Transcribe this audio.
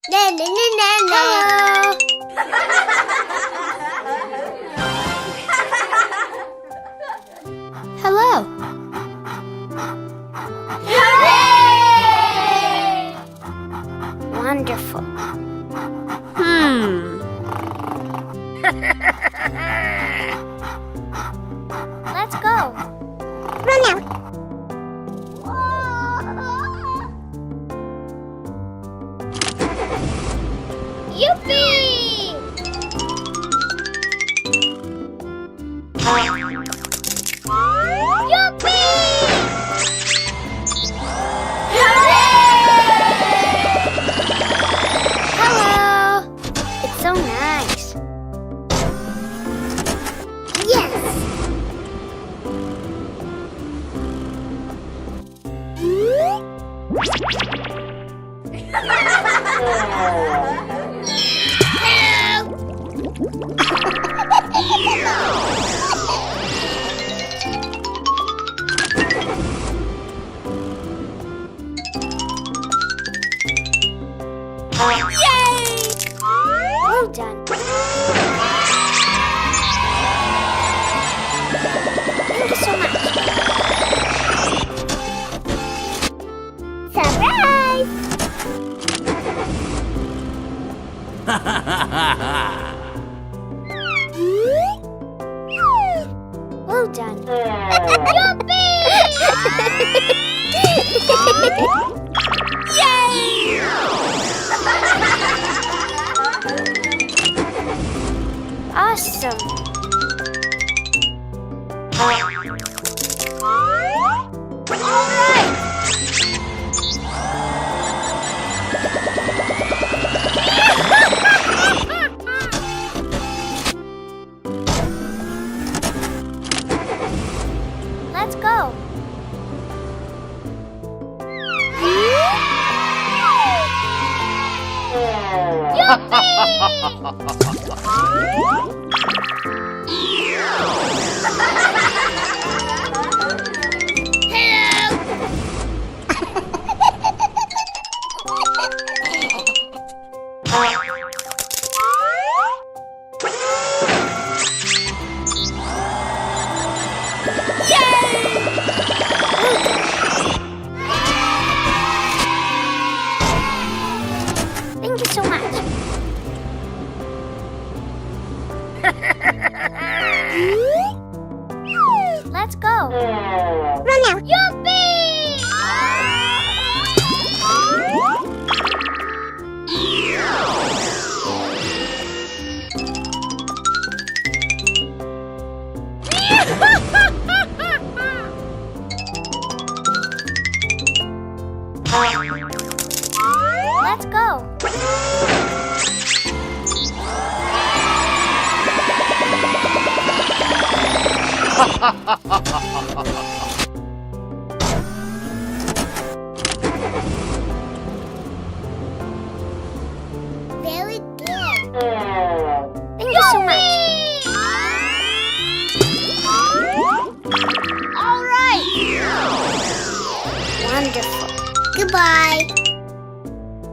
Na na na na na. Hello. Hooray! Wonderful. Let's go. Run out. Yippee! Yippee! Hello! It's so nice. Yes! Yay! Well done. Thank you so much. Surprise! Well done. Yippee! Yay! Awesome. All right. Let's go. Thank you so much. Let's go. Run out. Yippee! Let's go. Very good. Thank you so much. All right. Wonderful. Goodbye.